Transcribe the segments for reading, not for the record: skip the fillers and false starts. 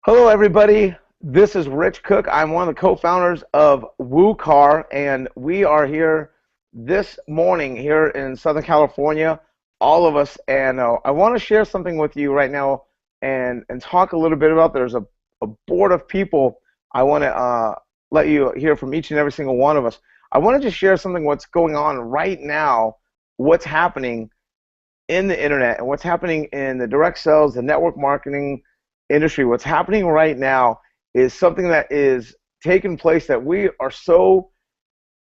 Hello, everybody. This is Rich Cook. I'm one of the co-founders of WUKAR, and we are here this morning here in Southern California, all of us. And I want to share something with you right now and talk a little bit about. There's a board of people. I want to let you hear from each and every single one of us. I want to just share something what's going on right now, what's happening in the internet and what's happening in the direct sales, the network marketing industry. What's happening right now is something that is taking place that we are so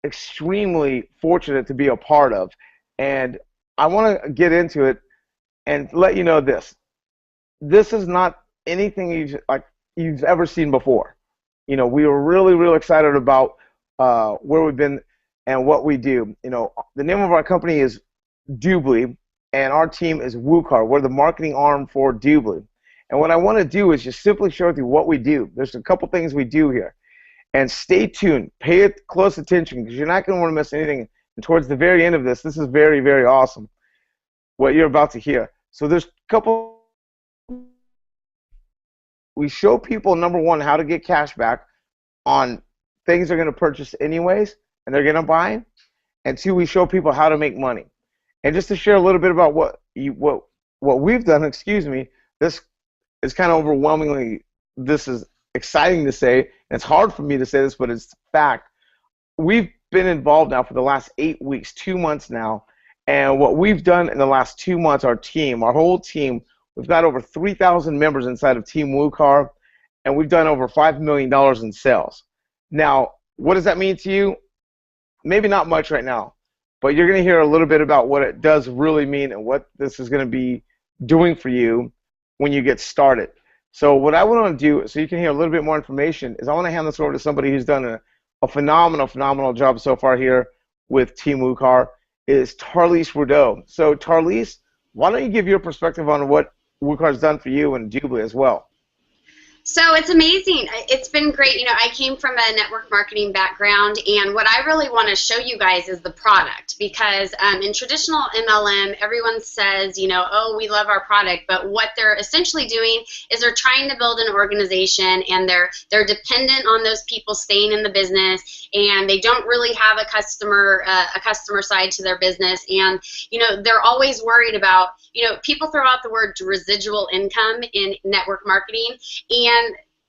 extremely fortunate to be a part of. And I want to get into it and let you know this. This is not anything you've ever seen before. We were really excited about where we've been and what we do. The name of our company is Dubli, and our team is WUKAR. We're the marketing arm for Dubli. And what I want to do is just simply share with you what we do. There's a couple things we do here. And stay tuned. Pay it close attention because you're not going to want to miss anything. And towards the very end of this is very awesome, what you're about to hear. So there's a couple. We show people, number one, how to get cash back on things they're going to purchase anyways and they're going to buy. And two, we show people how to make money. And just to share a little bit about what we've done, this is kind of overwhelmingly, this is exciting to say, and it's hard for me to say this, but it's fact. We've been involved now for the last 8 weeks, 2 months now, and what we've done in the last 2 months, our whole team, we've got over 3,000 members inside of Team WUKAR, and we've done over $5 million in sales. Now, what does that mean to you? Maybe not much right now, but you're going to hear a little bit about what it does really mean and what this is going to be doing for you when you get started. So what I want to do, so you can hear a little bit more information, is I want to hand this over to somebody who's done a phenomenal job so far here with Team WUKAR, is Tarlise Rudeau. So Tarlise, why don't you give your perspective on what WUKAR's done for you and Dubli as well? So it's amazing. It's been great. I came from a network marketing background, and what I really want to show you guys is the product, because in traditional MLM, everyone says, oh, we love our product, but what they're essentially doing is they're trying to build an organization, and they're dependent on those people staying in the business, and they don't really have a customer side to their business, and they're always worried about, people throw out the word residual income in network marketing, and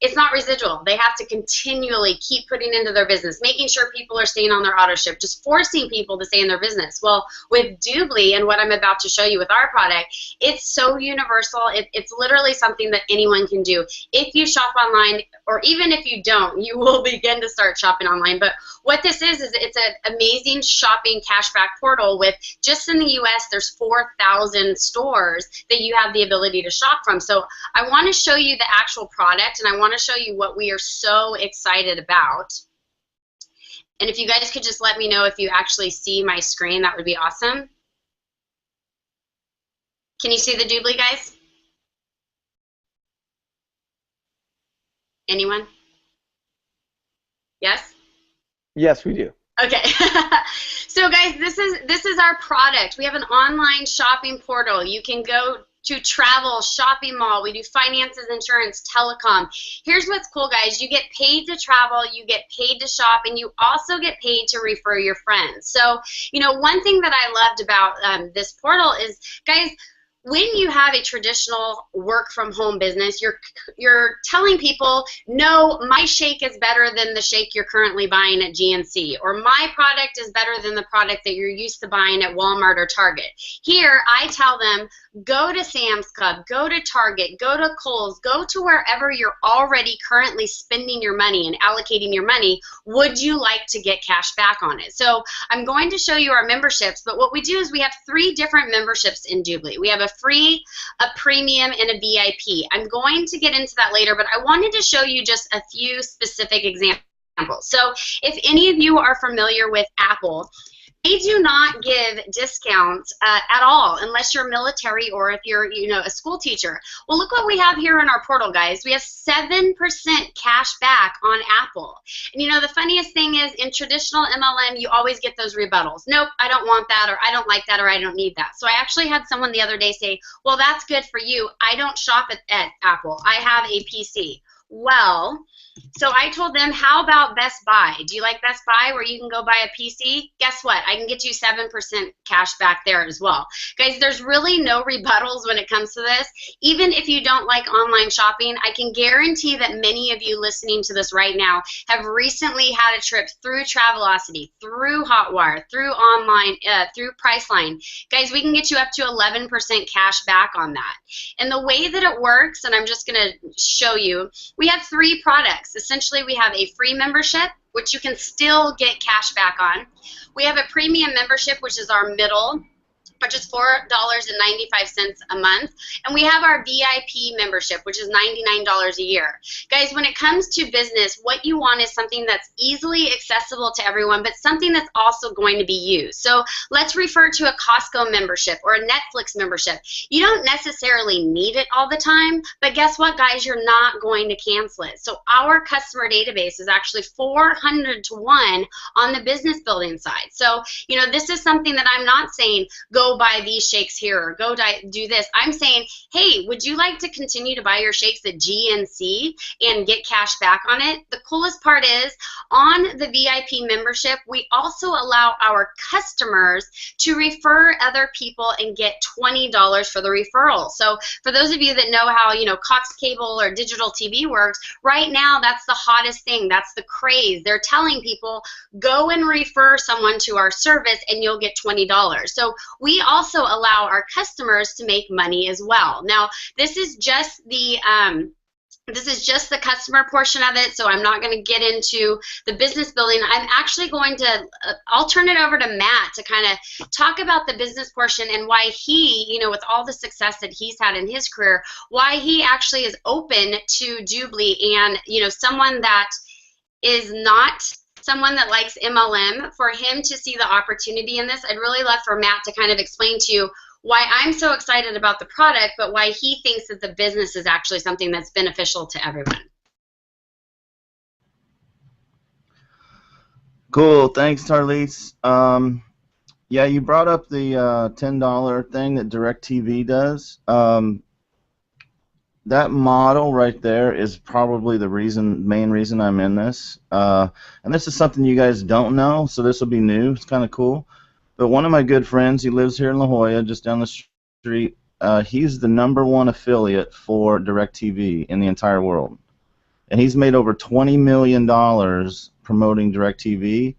it's not residual. They have to continually keep putting into their business, making sure people are staying on their auto ship, just forcing people to stay in their business. Well, with Dubli and what I'm about to show you with our product, it's so universal. It's literally something that anyone can do. If you shop online, or even if you don't, you will begin to start shopping online. But what this is it's an amazing shopping cashback portal with, just in the US, there's 4,000 stores that you have the ability to shop from. So I want to show you the actual product, and I want to show you what we are so excited about. And if you guys could just let me know if you actually see my screen, that would be awesome. Can you see the Dubli, guys? Anyone? Yes? Yes, we do. Okay. So guys, this is our product. We have an online shopping portal. You can go to travel, shopping mall. We do finances, insurance, telecom. Here's what's cool, guys. You get paid to travel, you get paid to shop, and you also get paid to refer your friends. So, one thing that I loved about this portal is, guys, when you have a traditional work from home business, you're telling people, no, my shake is better than the shake you're currently buying at GNC, or my product is better than the product that you're used to buying at Walmart or Target. Here, I tell them, go to Sam's Club, go to Target, go to Kohl's, go to wherever you're already currently spending your money and allocating your money. Would you like to get cash back on it? So I'm going to show you our memberships, but what we do is we have 3 different memberships in Dubli. We have a free, a premium, and a VIP. I'm going to get into that later, but I wanted to show you just a few specific examples. So if any of you are familiar with Apple, they do not give discounts at all unless you're military or if you're, a school teacher. Well, look what we have here in our portal, guys. We have 7% cash back on Apple. And the funniest thing is, in traditional MLM, you always get those rebuttals. Nope, I don't want that, or I don't like that, or I don't need that. So I actually had someone the other day say, well, that's good for you. I don't shop at Apple. I have a PC. Well, so I told them, how about Best Buy? Do you like Best Buy where you can go buy a PC? Guess what? I can get you 7% cash back there as well. Guys, there's really no rebuttals when it comes to this. Even if you don't like online shopping, I can guarantee that many of you listening to this right now have recently had a trip through Travelocity, through Hotwire, through online, through Priceline. Guys, we can get you up to 11% cash back on that. And the way that it works, and I'm just going to show you, we have 3 products. Essentially, we have a free membership, which you can still get cash back on. We have a premium membership, which is our middle, which is $4.95 a month. And we have our VIP membership, which is $99 a year. Guys, when it comes to business, what you want is something that's easily accessible to everyone, but something that's also going to be used. So let's refer to a Costco membership or a Netflix membership. You don't necessarily need it all the time, but guess what, guys? You're not going to cancel it. So our customer database is actually 400 to 1 on the business building side. So, you know, this is something that I'm not saying, go buy these shakes here or go do this. I'm saying, hey, would you like to continue to buy your shakes at GNC and get cash back on it? The coolest part is on the VIP membership, we also allow our customers to refer other people and get $20 for the referral. So for those of you that know how, you know, Cox Cable or digital TV works, right now that's the hottest thing. That's the craze. They're telling people, go and refer someone to our service and you'll get $20. So we also allow our customers to make money as well. Now, this is just the customer portion of it, so I'm not going to get into the business building. I'm actually going to, I'll turn it over to Matt to kind of talk about the business portion and why he, you know, with all the success that he's had in his career, why he actually is open to Dubli and, you know, someone that is not someone that likes MLM, for him to see the opportunity in this. I'd really love for Matt to kind of explain to you why I'm so excited about the product, but why he thinks that the business is actually something that's beneficial to everyone. Cool. Thanks, Tarlise. Yeah, you brought up the $10 thing that DirecTV does. That model right there is probably the main reason I'm in this. And this is something you guys don't know, so this will be new. It's kind of cool. But one of my good friends, he lives here in La Jolla, just down the street. He's the #1 affiliate for DirecTV in the entire world. And he's made over $20 million promoting DirecTV,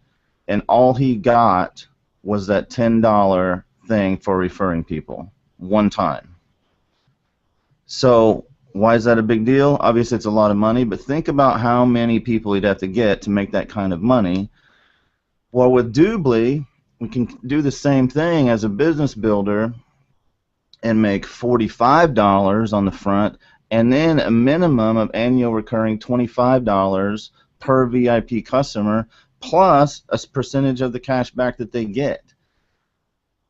and all he got was that $10 thing for referring people one time. So why is that a big deal? Obviously, it's a lot of money, but think about how many people he'd have to get to make that kind of money. Well, with Dubli, we can do the same thing as a business builder and make $45 on the front, and then a minimum of annual recurring $25 per VIP customer, plus a percentage of the cash back that they get.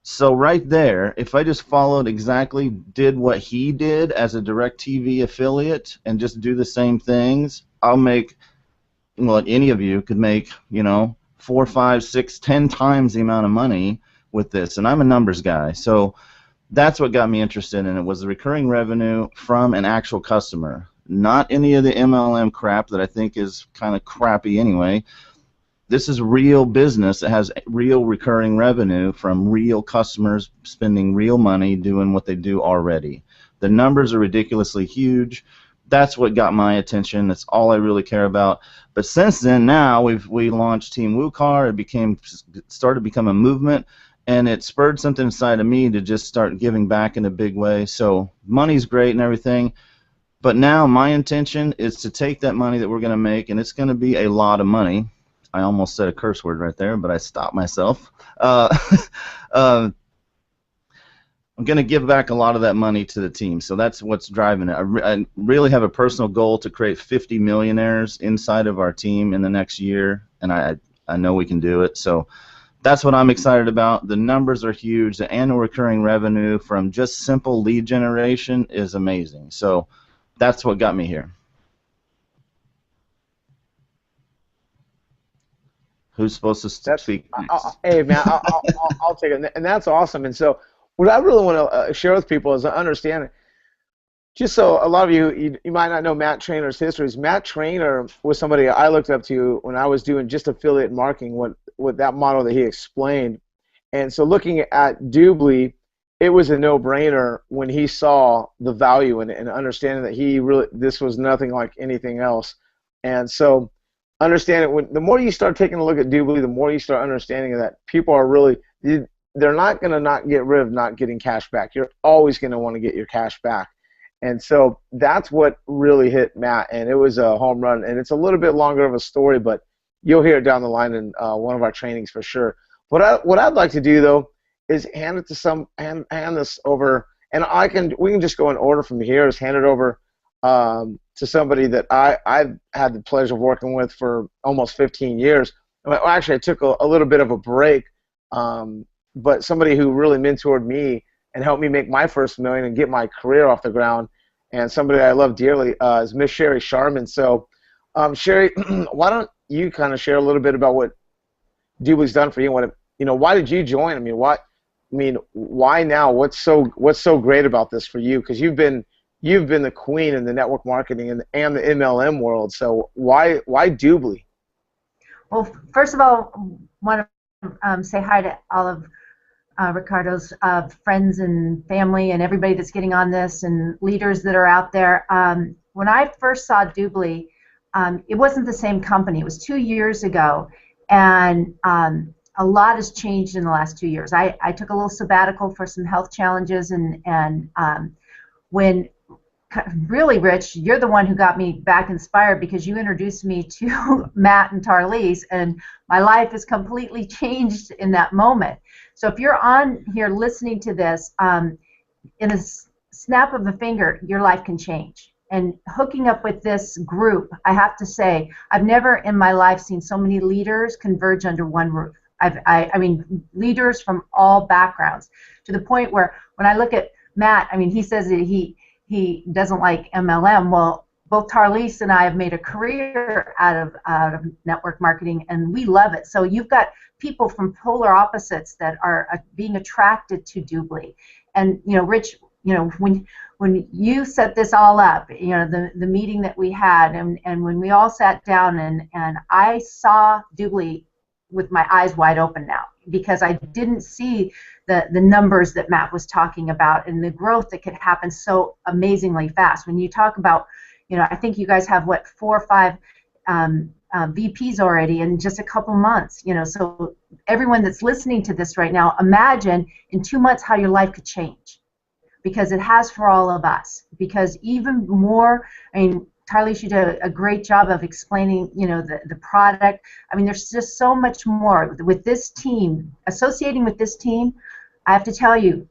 So right there, if I just followed exactly, did what he did as a DirecTV affiliate and just do the same things, I'll make, well, any of you could make, you know, 4, 5, 6, 10 times the amount of money with this. And I'm a numbers guy, so that's what got me interested in it, was the recurring revenue from an actual customer, not any of the MLM crap that I think is kind of crappy anyway. This is real business that has real recurring revenue from real customers spending real money doing what they do already. The numbers are ridiculously huge. That's what got my attention. That's all I really care about. But since then, now we launched Team WUKAR. It started to become a movement, and it spurred something inside of me to just start giving back in a big way. So money's great and everything, but now my intention is to take that money that we're going to make, and it's going to be a lot of money. I almost said a curse word right there, but I stopped myself. I'm going to give back a lot of that money to the team, so that's what's driving it. I really have a personal goal to create 50 millionaires inside of our team in the next year, and I know we can do it. So that's what I'm excited about. The numbers are huge. The annual recurring revenue from just simple lead generation is amazing. So that's what got me here. Who's supposed to speak next? Hey, man, I'll take it. And that's awesome. And so what I really want to share with people is to understand just so a lot of you might not know Matt Trainor's histories. Matt Trainor was somebody I looked up to when I was doing just affiliate marketing, what that model that he explained. And so looking at Dubli, it was a no-brainer when he saw the value in it and understanding that he really this was nothing like anything else. And so understanding when the more you start taking a look at Dubli, the more you start understanding that people are really they're not going to not get rid of not getting cash back. You're always going to want to get your cash back. And so that's what really hit Matt, and it was a home run. And it's a little bit longer of a story, but you'll hear it down the line in one of our trainings for sure. What I'd like to do though is hand this over, and we can just go in order from here. Is hand it over to somebody that I've had the pleasure of working with for almost 15 years. Well, actually, I took a little bit of a break, but somebody who really mentored me and helped me make my first million and get my career off the ground, and somebody I love dearly is Miss Sherry Sharman. So, Sherry, why don't you kind of share a little bit about what Dubli's done for you? Why did you join? Why now? What's so great about this for you? Because you've been the queen in the network marketing and the MLM world. So why Dubli? Well, first of all, I want to say hi to all of Ricardo's friends and family and everybody that's getting on this and leaders that are out there. When I first saw Dubli, it wasn't the same company. It was 2 years ago, and a lot has changed in the last 2 years. I took a little sabbatical for some health challenges, and when really, Rich, you're the one who got me back inspired because you introduced me to Matt and Tarlise, and my life has completely changed in that moment. So if you're on here listening to this, in a snap of a finger, your life can change. And hooking up with this group, I have to say, I've never in my life seen so many leaders converge under one roof. I mean, leaders from all backgrounds, to the point where when I look at Matt, I mean, he says that he doesn't like MLM. Well, both Tarlise and I have made a career out of network marketing, and we love it. So you've got people from polar opposites that are being attracted to Dubli. And Rich, when you set this all up, the meeting that we had, and when we all sat down, and I saw Dubli with my eyes wide open now, because I didn't see the numbers that Matt was talking about and the growth that could happen so amazingly fast. When you talk about, I think you guys have, 4 or 5 VPs already in just a couple months. So everyone that's listening to this right now, imagine in 2 months how your life could change, because it has for all of us. Because even more, Tarlise, you did a great job of explaining, the product. There's just so much more with this team. Associating with this team, I have to tell you,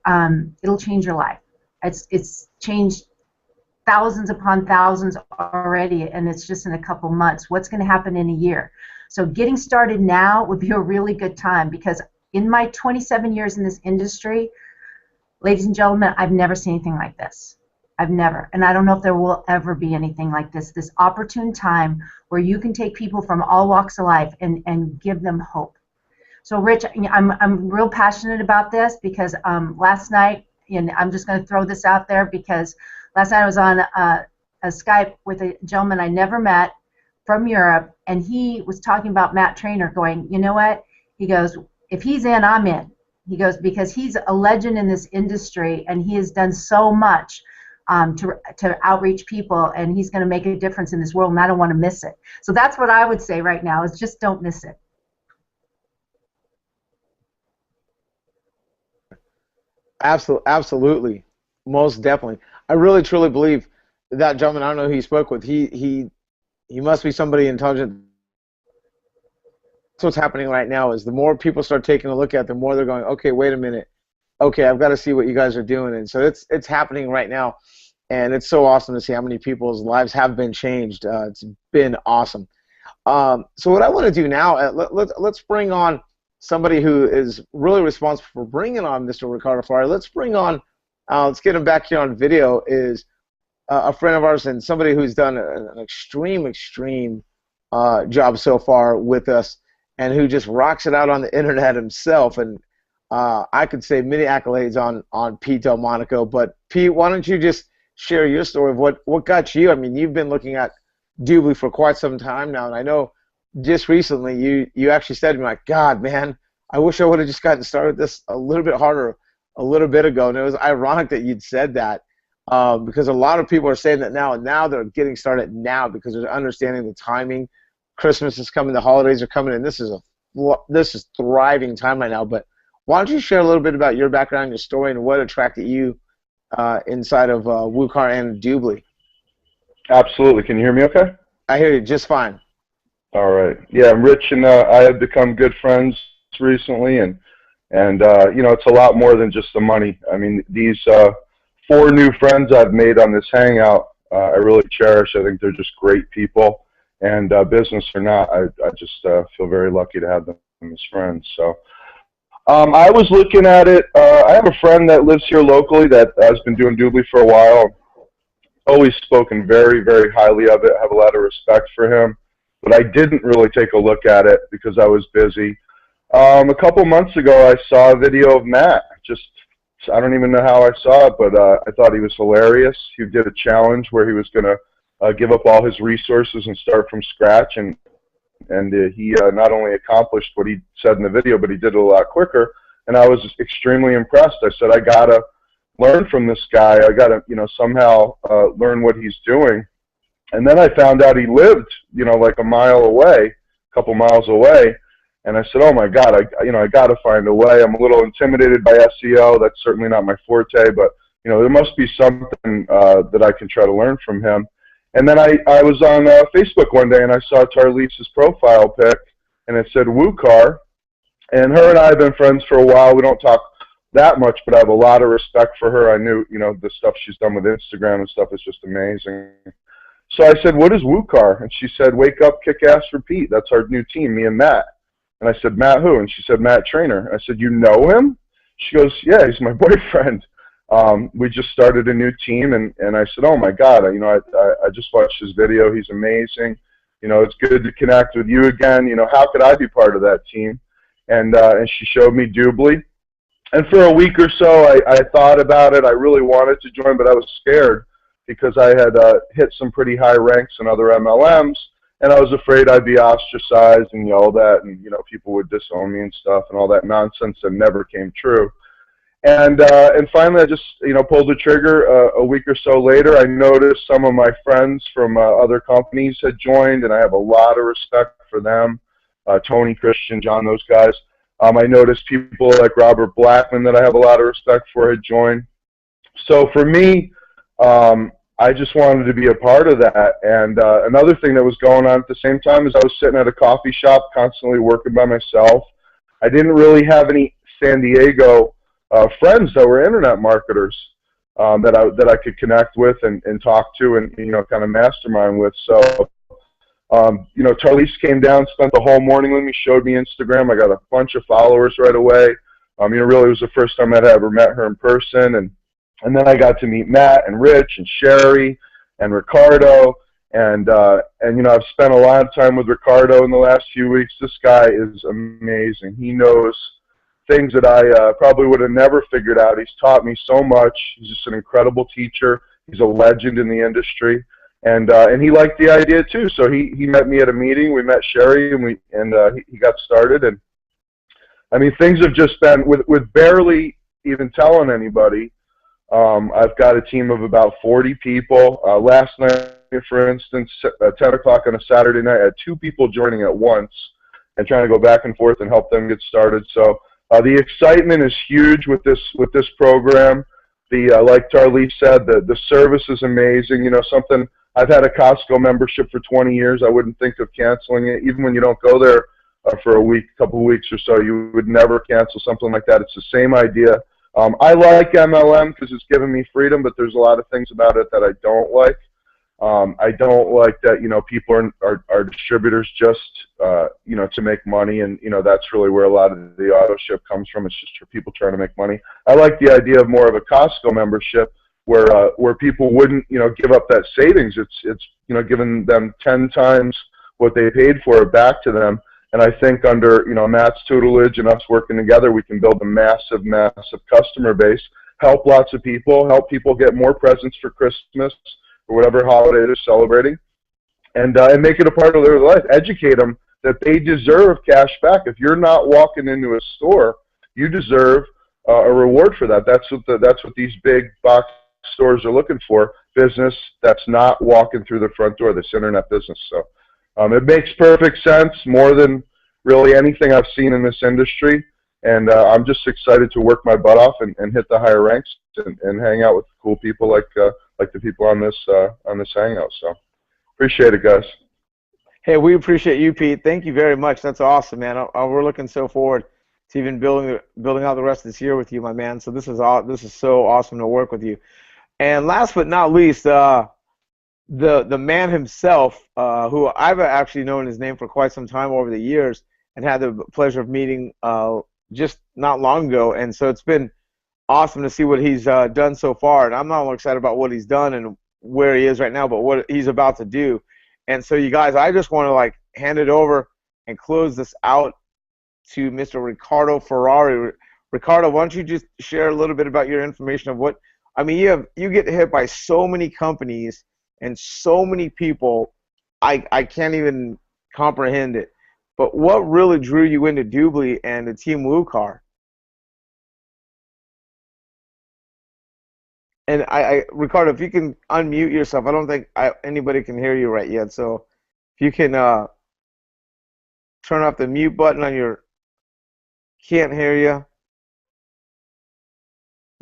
it'll change your life. It's changed thousands upon thousands already, and it's just in a couple months. What's going to happen in a year? So getting started now would be a really good time, because in my 27 years in this industry, ladies and gentlemen, I've never seen anything like this. I've never, and I don't know if there will ever be anything like this opportune time where you can take people from all walks of life and give them hope. So Rich, I'm real passionate about this, because last night, and I'm just going to throw this out there, because last night I was on a Skype with a gentleman I never met from Europe, and he was talking about Matt Trainor, going, you know what? He goes, if he's in, I'm in. He goes, because he's a legend in this industry, and he has done so much to outreach people, and he's going to make a difference in this world, and I don't want to miss it. So that's what I would say right now, is just don't miss it. Absolutely, most definitely. I really truly believe that gentleman, I don't know who he spoke with, he must be somebody intelligent. That's what's happening right now, is the more people start taking a look at it, the more they're going, okay, wait a minute, okay, I've got to see what you guys are doing. And so it's happening right now, and it's so awesome to see how many people's lives have been changed. It's been awesome. So what I want to do now, let's bring on somebody who is really responsible for bringing on Mr. Ricardo Flyer. Let's bring on, let's get him back here on video, is a friend of ours and somebody who's done an extreme job so far with us, and who just rocks it out on the internet himself. And I could say many accolades on Pete Delmonico. But Pete, why don't you just share your story of what got you. I mean, you've been looking at Dubli for quite some time now, and I know just recently you actually said to me like, God, man, I wish I would have just gotten started this a little bit harder a little bit ago. And it was ironic that you'd said that because a lot of people are saying that now, and now they're getting started now because they're understanding the timing. Christmas is coming, the holidays are coming, and this is thriving time right now. But why don't you share a little bit about your background, your story, and what attracted you inside of WUKAR and Dubli? Absolutely. Can you hear me okay? I hear you just fine. All right. Yeah, Rich and I have become good friends recently, and you know, it's a lot more than just the money. I mean, these 4 new friends I've made on this hangout, I really cherish. I think they're just great people, and business or not, I just feel very lucky to have them as friends. So I was looking at it. I have a friend that lives here locally that has been doing Dubli for a while. Always spoken very, very highly of it. I have a lot of respect for him, but I didn't really take a look at it because I was busy. A couple months ago, I saw a video of Matt. I don't even know how I saw it, but I thought he was hilarious. He did a challenge where he was going to give up all his resources and start from scratch, and he not only accomplished what he said in the video, but he did it a lot quicker, and I was extremely impressed. I said, I got to learn from this guy. I got to, you know, somehow learn what he's doing. And then I found out he lived, you know, like a mile away, a couple miles away. And I said, oh my God, I got to find a way. I'm a little intimidated by SEO. That's certainly not my forte, but you know, there must be something that I can try to learn from him. And then I was on Facebook one day and I saw Tarlise's profile pic, and it said WUKAR. And her and I have been friends for a while. We don't talk that much, but I have a lot of respect for her. I knew, you know, the stuff she's done with Instagram and stuff is just amazing. So I said, what is WUKAR? And she said, wake up, kick ass, repeat. That's our new team, me and Matt. And I said, Matt who? And she said, Matt Trainer. I said, you know him? She goes, yeah, he's my boyfriend. We just started a new team, and I said, oh my God, you know, I just watched his video. He's amazing. You know, it's good to connect with you again. You know, how could I be part of that team? And she showed me Dubli. And for a week or so, I thought about it. I really wanted to join, but I was scared because I had hit some pretty high ranks in other MLMs, and I was afraid I'd be ostracized and yelled at, and you know, people would disown me and stuff, and all that nonsense that never came true. And finally, I just, you know, pulled the trigger. A week or so later, I noticed some of my friends from other companies had joined, and I have a lot of respect for them. Tony, Christian, John, those guys. I noticed people like Robert Blackman that I have a lot of respect for had joined. So for me, I just wanted to be a part of that. And another thing that was going on at the same time is I was sitting at a coffee shop constantly working by myself. I didn't really have any San Diego friends that were internet marketers that I could connect with and talk to and, you know, kind of mastermind with. So you know, Tarlise came down, spent the whole morning with me, showed me Instagram. I got a bunch of followers right away. You know, really it was the first time I'd ever met her in person. And then I got to meet Matt and Rich and Sherry and Ricardo. And you know, I've spent a lot of time with Ricardo in the last few weeks. This guy is amazing. He knows things that I probably would have never figured out. He's taught me so much. He's just an incredible teacher. He's a legend in the industry. And he liked the idea too. So he met me at a meeting. We met Sherry, and he got started. And I mean, things have just been with barely even telling anybody. I've got a team of about 40 people. Last night, for instance, at 10 o'clock on a Saturday night, I had 2 people joining at once and trying to go back and forth and help them get started. So the excitement is huge with this program. Like Tarlise said, the service is amazing. You know, something. I've had a Costco membership for 20 years. I wouldn't think of canceling it. Even when you don't go there for a week, couple of weeks or so, you would never cancel something like that. It's the same idea. I like MLM because it's given me freedom, but there's a lot of things about it that I don't like. I don't like that, you know, people are distributors just, you know, to make money, and, you know, that's really where a lot of the auto ship comes from. It's just for people trying to make money. I like the idea of more of a Costco membership where people wouldn't, you know, give up that savings. It's you know, giving them 10 times what they paid for it back to them. And I think under, you know, Matt's tutelage and us working together, we can build a massive, massive customer base. help lots of people, help people get more presents for Christmas or whatever holiday they're celebrating, and make it a part of their life. Educate them that they deserve cash back. If you're not walking into a store, you deserve a reward for that. That's what these big box stores are looking for. Business that's not walking through the front door. This internet business. So it makes perfect sense, more than really anything I've seen in this industry. And I'm just excited to work my butt off and hit the higher ranks and hang out with cool people like the people on this hangout. So appreciate it, guys. Hey, we appreciate you, Pete. Thank you very much. That's awesome, man. We're looking so forward to even building out the rest of this year with you, my man. So this is so awesome to work with you. And last but not least, the man himself, who I've actually known his name for quite some time over the years, and had the pleasure of meeting just not long ago. And so it's been awesome to see what he's done so far. And I'm not only excited about what he's done and where he is right now, but what he's about to do. And so, you guys, I just want to hand it over and close this out to Mr. Ricardo Ferrari. Ricardo, why don't you just share a little bit about your information of what, I mean, you get hit by so many companies and so many people, I can't even comprehend it. But what really drew you into Dubli and the team WUKAR? And Ricardo, if you can unmute yourself, I don't think anybody can hear you right yet. So if you can turn off the mute button on your, can't hear you.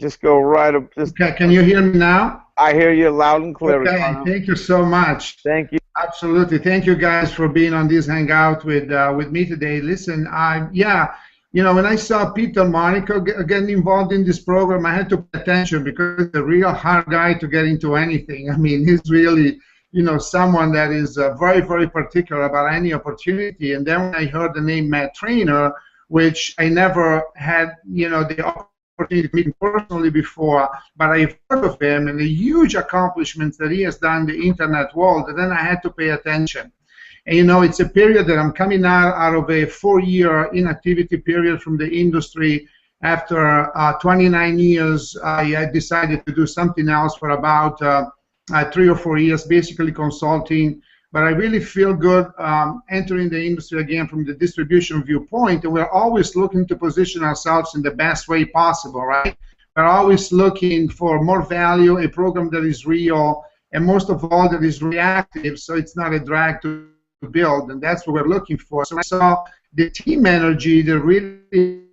Just go right up. Can you hear me now? I hear you loud and clear. Okay, Ricardo. thank you so much. Thank you. Absolutely, thank you guys for being on this hangout with me today. Listen, when I saw Peter Monaco getting involved in this program, I had to pay attention because he's a real hard guy to get into anything. I mean, he's really, someone that is very, very particular about any opportunity. And then when I heard the name Matt Trainer, which I never had, the opportunity to meet him personally before, but I've heard of him and the huge accomplishments that he has done in the internet world, and then I had to pay attention. And it's a period that I'm coming out of a 4-year inactivity period from the industry. After 29 years, I decided to do something else for about 3 or 4 years, basically consulting. But I really feel good entering the industry again from the distribution viewpoint. And we're always looking to position ourselves in the best way possible, right? We're always looking for more value, a program that is real, and most of all, that is reactive, so it's not a drag to build, and that's what we're looking for. So I saw the team energy that really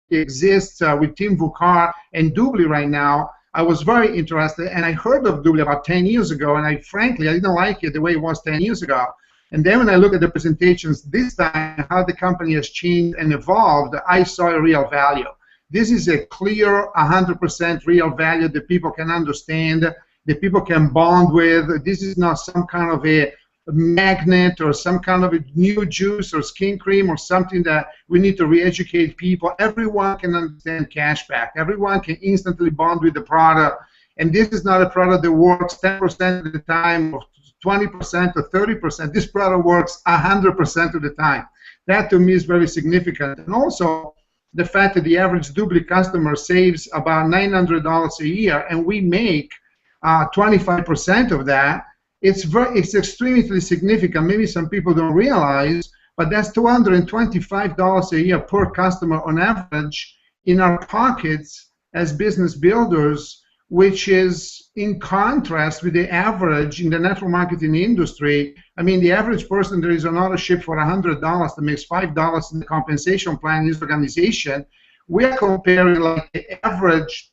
exists with Team WUKAR and Dubli right now. I was very interested, and I heard of Dubli about 10 years ago, and frankly, I didn't like it the way it was 10 years ago. And then when I look at the presentations this time, how the company has changed and evolved, I saw a real value. This is a clear 100% real value that people can understand, that people can bond with. This is not some kind of a magnet or some kind of a new juice or skin cream or something that we need to re-educate people. Everyone can understand cashback. Everyone can instantly bond with the product. And this is not a product that works 10% of the time or 20% or 30%. This product works 100% of the time. That to me is very significant. And also the fact that the average Dubli customer saves about $900 a year and we make 25% of that. It's extremely significant. Maybe some people don't realize, but that's $225 a year per customer on average in our pockets as business builders, which is in contrast with the average in the network marketing industry. I mean, the average person that is on auto ship for $100 that makes $5 in the compensation plan in his organization, we are comparing like the average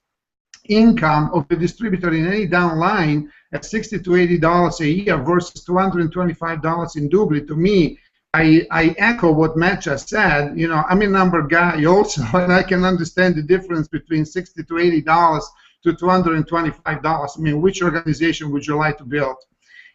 income of the distributor in any downline at $60 to $80 a year versus $225 in Dubli. To me, I echo what Matt just said. I'm a number guy also, and I can understand the difference between $60 to $80 to $225. I mean, which organization would you like to build?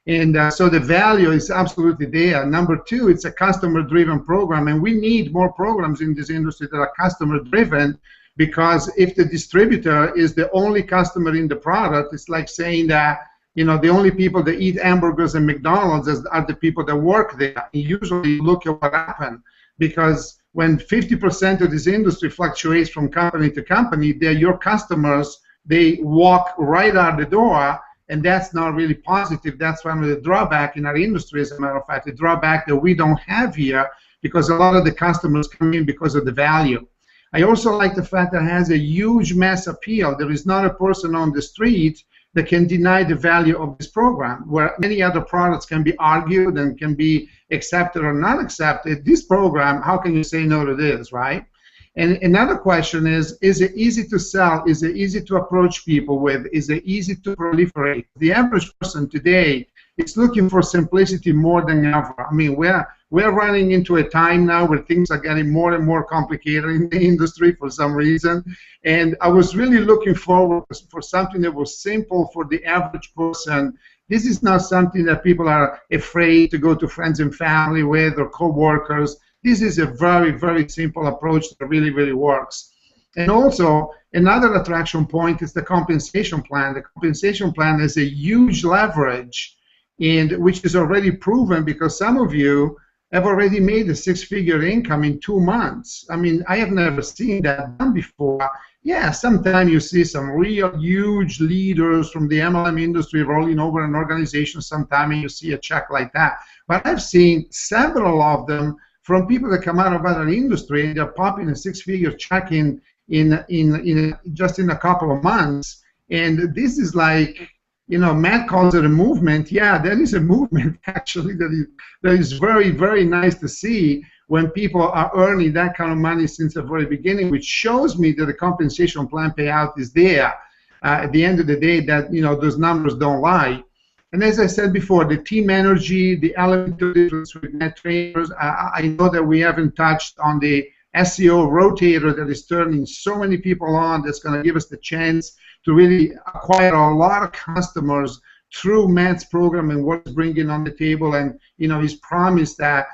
And so the value is absolutely there. Number two, it's a customer-driven program, and we need more programs in this industry that are customer-driven, because if the distributor is the only customer in the product, it's like saying that the only people that eat hamburgers and McDonald's are the people that work there. And usually look at what happened, because when 50% of this industry fluctuates from company to company, they're your customers they walk right out the door, and that's not really positive. That's one of the drawback in our industry, as a matter of fact, the drawback that we don't have here, because a lot of the customers come in because of the value. I also like the fact that it has a huge mass appeal. There is not a person on the street that can deny the value of this program, where many other products can be argued and can be accepted or not accepted. This program, how can you say no to this, right? And another question is it easy to sell? Is it easy to approach people with? Is it easy to proliferate? The average person today is looking for simplicity more than ever. I mean, we're running into a time now where things are getting more and more complicated in the industry for some reason. And I was really looking forward for something that was simple for the average person. This is not something that people are afraid to go to friends and family with or co-workers. This is a very, very simple approach that really, really works. And also, another attraction point is the compensation plan. The compensation plan is a huge leverage, and which is already proven because some of you have already made a six-figure income in 2 months. I mean, I have never seen that done before. Yeah, sometimes you see some real huge leaders from the MLM industry rolling over an organization sometime, and you see a check like that. But I've seen several of them from people that come out of other industry, and they're popping a six-figure check in just in a couple of months. And this is like, you know, Matt calls it a movement. Yeah, that is a movement actually that is very, very nice to see when people are earning that kind of money since the very beginning, which shows me that the compensation plan payout is there. At the end of the day, that, you know, those numbers don't lie. And as I said before, the team energy, the element of difference with net trainers, I know that we haven't touched on the SEO rotator that is turning so many people on, that's going to give us the chance to really acquire a lot of customers through Matt's program and what's bringing on the table, and, you know, his promise that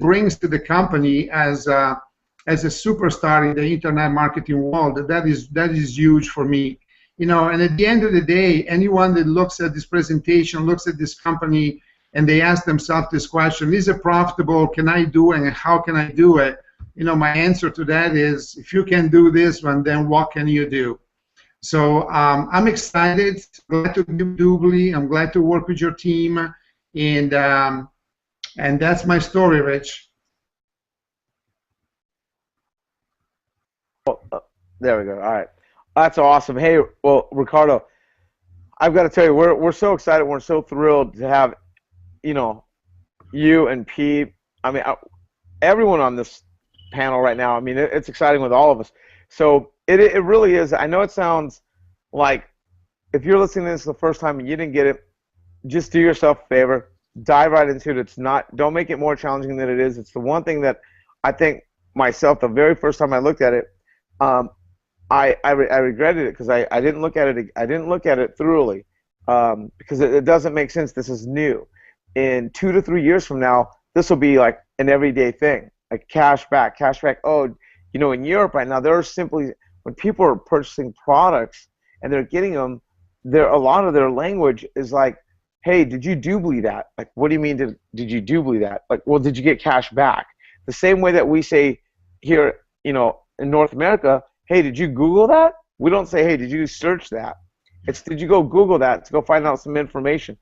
brings to the company as a superstar in the internet marketing world. That is huge for me. You know, and at the end of the day, anyone that looks at this presentation, looks at this company, and they ask themselves this question: is it profitable? Can I do it? And how can I do it? You know, my answer to that is, if you can do this one, then what can you do? So I'm excited, glad to be Dubli. I'm glad to work with your team, and that's my story, Rich. There we go. All right. That's awesome. Hey, well, Ricardo, I've got to tell you, we're so excited. We're so thrilled to have, you know, you and Pete. I mean, everyone on this panel right now. I mean, it's exciting with all of us. So it really is. I know it sounds like, if you're listening to this the first time and you didn't get it, just do yourself a favor, dive right into it. It's not, don't make it more challenging than it is. It's the one thing that I think myself, the very first time I looked at it, I regretted it because I didn't look at it. I didn't look at it thoroughly because it doesn't make sense. This is new. In 2 to 3 years from now, this will be like an everyday thing, like cash back. Oh, you know, in Europe right now, there are simply, when people are purchasing products and they're getting them, a lot of their language is like, hey, did you Dubli that? Like, what do you mean did you Dubli that? Like, well, did you get cash back? The same way that we say here, you know, in North America, hey, did you Google that? We don't say, hey, did you search that? It's, did you go Google that to go find out some information?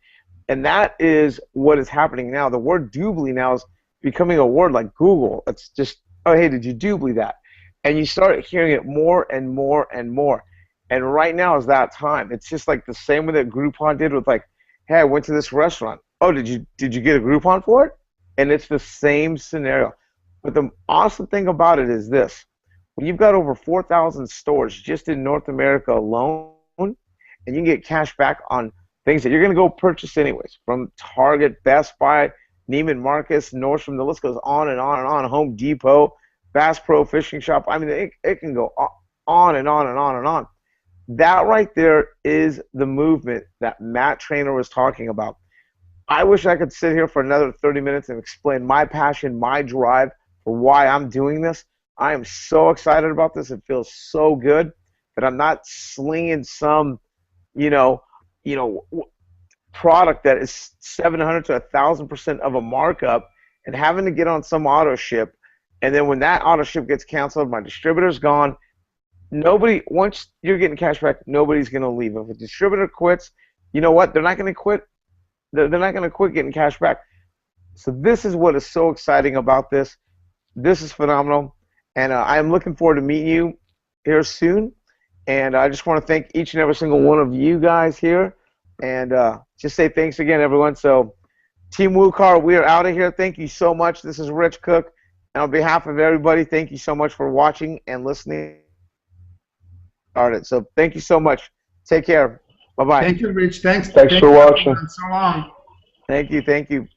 And that is what is happening now. The word Dubli now is becoming a word like Google. It's just, oh, hey, did you Dubli that? And you start hearing it more and more and more. And right now is that time. It's just like the same way that Groupon did with, like, hey, I went to this restaurant. Oh, did you get a Groupon for it? And it's the same scenario. But the awesome thing about it is this. When you've got over 4,000 stores just in North America alone, and you can get cash back on things that you're going to go purchase anyways, from Target, Best Buy, Neiman Marcus, Nordstrom, the list goes on and on and on, Home Depot, Bass Pro Fishing Shop. I mean, it can go on and on and on and on. That right there is the movement that Matt Trainer was talking about. I wish I could sit here for another 30 minutes and explain my passion, my drive for why I'm doing this. I am so excited about this. It feels so good that I'm not slinging some, you know, product that is 700 to 1,000% of a markup and having to get on some auto ship. And then when that auto ship gets canceled, my distributor's gone. nobody, once you're getting cash back, nobody's going to leave. If a distributor quits, you know what? They're not going to quit. They're not going to quit getting cash back. So this is what is so exciting about this. This is phenomenal, and I'm looking forward to meeting you here soon. And I just want to thank each and every single one of you guys here, and just say thanks again, everyone. So, Team WUKAR, we are out of here. Thank you so much. This is Rich Cook, and on behalf of everybody, thank you so much for watching and listening. So, thank you so much. Take care. Bye bye. Thank you, Rich. Thanks for watching. So long. Thank you. Thank you.